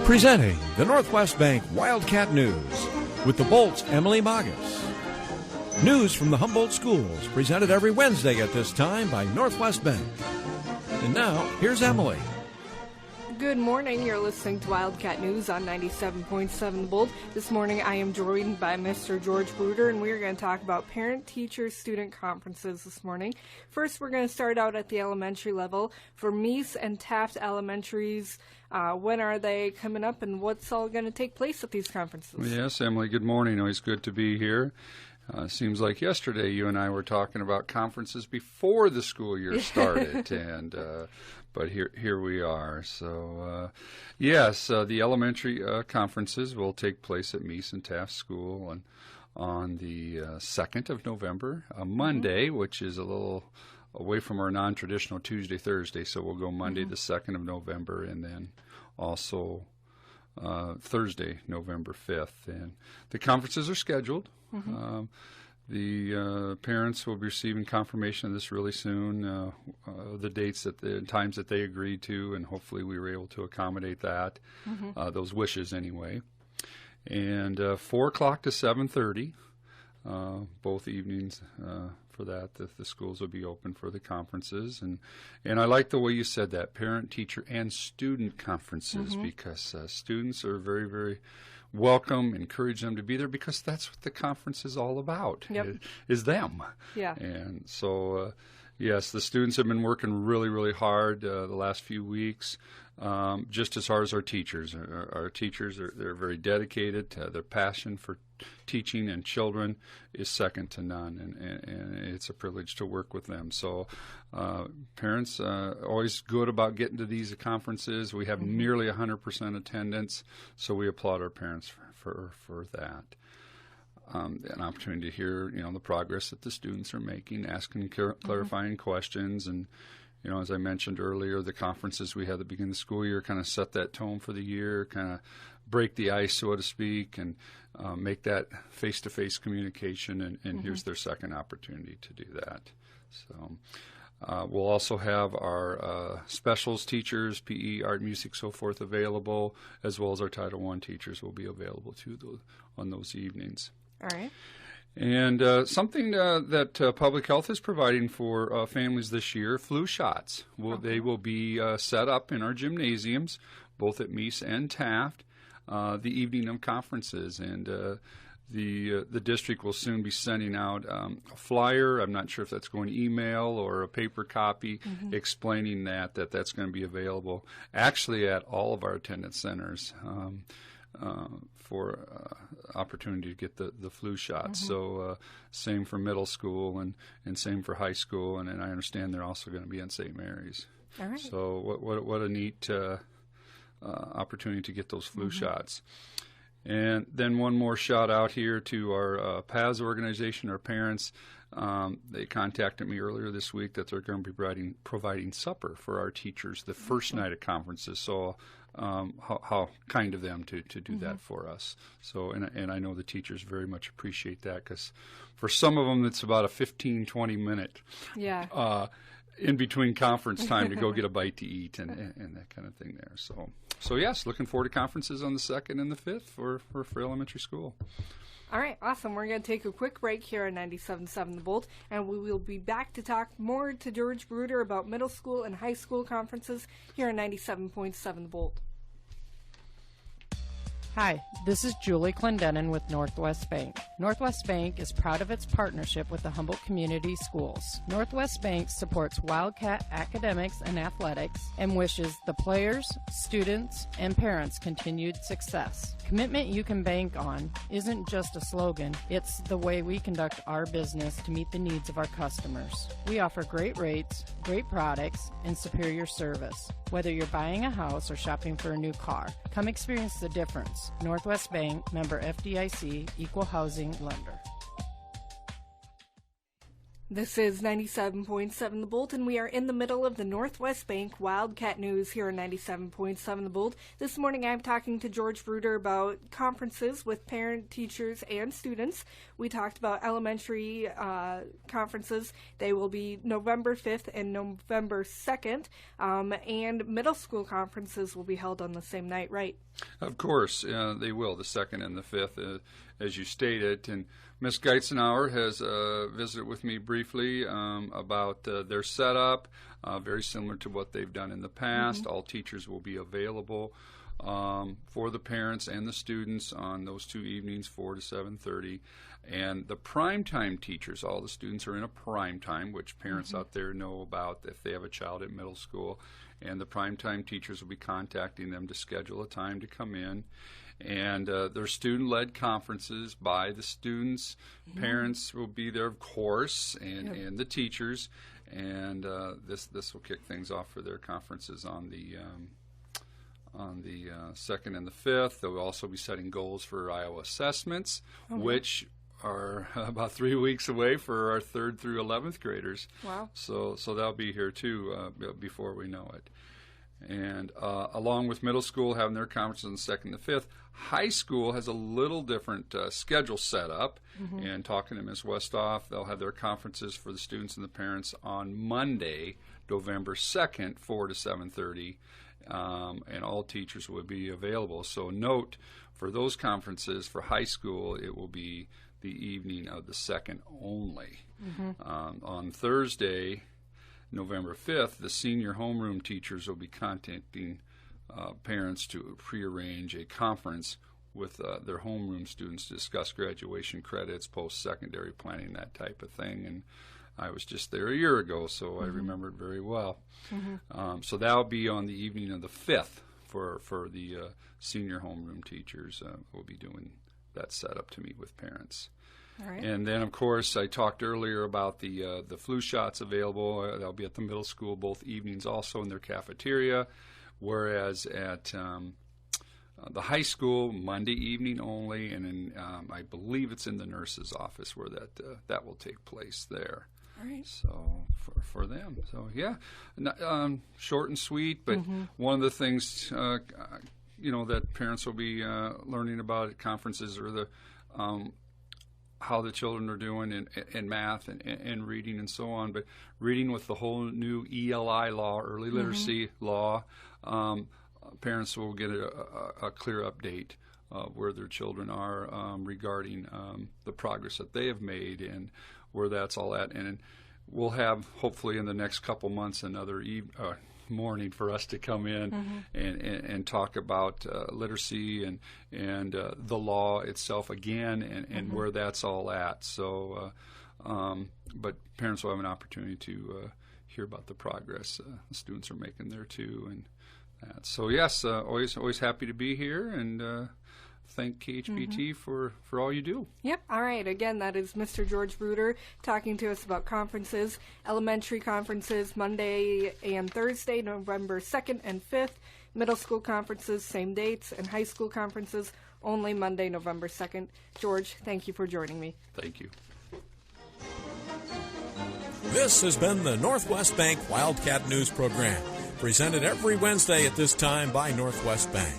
Presenting the Northwest Bank Wildcat News with the Bolt's Emily Magas. News from the Humboldt schools presented every Wednesday at this time by Northwest Bank. And now, here's Emily. Good morning. You're listening to Wildcat News on 97.7 Bolt. This morning I am joined by Mr. George Bruder, and we're going to talk about parent-teacher-student conferences this morning. First, we're going to start out at the elementary level. For Meese and Taft Elementaries, when are they coming up, and what's all going to take place at these conferences? Yes, Emily, good morning. Always good to be here. Seems like yesterday you and I were talking about conferences before the school year started, and but here we are. So, yes, the elementary conferences will take place at Meese and Taft School on the 2nd of November, a Monday, which is a little away from our non-traditional Tuesday, Thursday. So we'll go Monday the 2nd of November, and then also Thursday, November 5th. And the conferences are scheduled. The parents will be receiving confirmation of this really soon, the dates and times that they agreed to, and hopefully we were able to accommodate that, those wishes anyway. And 4 o'clock to 7:30, both evenings for that, the schools will be open for the conferences. And I like the way you said that, parent, teacher, and student conferences, because students are very, very welcome, encourage them to be there, because that's what the conference is all about, is them. Yeah. And so, yes, the students have been working really, really hard the last few weeks, just as hard as our teachers. Our teachers, they're very dedicated. Their passion for teaching and children is second to none, and it's a privilege to work with them. So parents always good about getting to these conferences. We have nearly 100% attendance, so we applaud our parents for that. An opportunity to hear, the progress that the students are making, asking clarifying questions, and as I mentioned earlier, the conferences we had at the beginning of the school year kind of set that tone for the year, kind of break the ice, so to speak, and make that face-to-face communication, and here's their second opportunity to do that. So we'll also have our specials teachers, PE, art, music, so forth, available, as well as our Title I teachers will be available too on those evenings. All right. And something that Public Health is providing for families this year, flu shots. They will be set up in our gymnasiums, both at Meese and Taft, the evening of conferences. And the district will soon be sending out a flyer. I'm not sure if that's going to email or a paper copy, explaining that's going to be available actually at all of our attendance centers. For opportunity to get the flu shots. So same for middle school and same for high school, and I understand they're also going to be in St. Mary's. All right. So what a neat opportunity to get those flu shots. And then one more shout out here to our PAS organization, our parents. They contacted me earlier this week that they're going to be providing supper for our teachers the first night of conferences. So how kind of them to do that for us. So, and I know the teachers very much appreciate that, because for some of them it's about a 15-20 minute in between conference time to go get a bite to eat and that kind of thing there. So yes, looking forward to conferences on the 2nd and the 5th for elementary school. All right, awesome. We're going to take a quick break here on 97.7 The Bolt, and we will be back to talk more to George Bruder about middle school and high school conferences here on 97.7 The Bolt. Hi, this is Julie Clendenin with Northwest Bank. Northwest Bank is proud of its partnership with the Humboldt Community Schools. Northwest Bank supports Wildcat academics and athletics and wishes the players, students, and parents continued success. Commitment you can bank on isn't just a slogan, it's the way we conduct our business to meet the needs of our customers. We offer great rates, great products, and superior service. Whether you're buying a house or shopping for a new car, come experience the difference. Northwest Bank, member FDIC, equal housing lender. This is 97.7 The Bolt, and we are in the middle of the Northwest Bank Wildcat News here on 97.7 The Bolt. This morning I'm talking to George Bruder about conferences with parent, teachers, and students. We talked about elementary conferences. They will be November 5th and November 2nd, and middle school conferences will be held on the same night, right? Of course, they will, the 2nd and the 5th, as you stated. And Ms. Geitzenauer has visited with me briefly about their setup, very similar to what they've done in the past. Mm-hmm. All teachers will be available for the parents and the students on those 2 evenings, 4 to 7:30. And the primetime teachers, all the students are in a prime time, which parents out there know about if they have a child at middle school. And the primetime teachers will be contacting them to schedule a time to come in. And they're student-led conferences by the students. Mm-hmm. Parents will be there, of course, and the teachers. And this will kick things off for their conferences on the 2nd and the 5th. They'll also be setting goals for Iowa assessments, which are about 3 weeks away for our 3rd through 11th graders. Wow. So they'll be here, too, before we know it. And along with middle school having their conferences on the 2nd and the 5th, high school has a little different schedule set up. Mm-hmm. And talking to Ms. Westhoff, they'll have their conferences for the students and the parents on Monday, November 2nd, 4 to 7:30, and all teachers will be available. So note, for those conferences for high school, it will be the evening of the 2nd only. Mm-hmm. On Thursday, November 5th, the senior homeroom teachers will be contacting parents to prearrange a conference with their homeroom students to discuss graduation credits, post-secondary planning, that type of thing. And I was just there a year ago, so I remember it very well. Mm-hmm. So that will be on the evening of the 5th for the senior homeroom teachers. We'll be doing that setup to meet with parents. All right. And then, of course, I talked earlier about the flu shots available. They'll be at the middle school both evenings, also in their cafeteria, whereas at the high school, Monday evening only, and in, I believe it's in the nurse's office where that will take place there. All right. So for them. So, yeah, short and sweet, but one of the things, that parents will be learning about at conferences are the how the children are doing in math and reading and so on. But reading with the whole new ELI law, early literacy law, parents will get a clear update of where their children are regarding the progress that they have made and where that's all at. And we'll have, hopefully in the next couple months, another morning for us to come in and talk about literacy and the law itself again and where that's all at. So, but parents will have an opportunity to hear about the progress the students are making there too, and that. So yes, always happy to be here, and thank KHBT for all you do. Yep. All right. Again, that is Mr. George Bruder talking to us about conferences. Elementary conferences Monday and Thursday, November 2nd and 5th. Middle school conferences, same dates. And high school conferences only Monday, November 2nd. George, thank you for joining me. Thank you. This has been the Northwest Bank Wildcat News Program, presented every Wednesday at this time by Northwest Bank.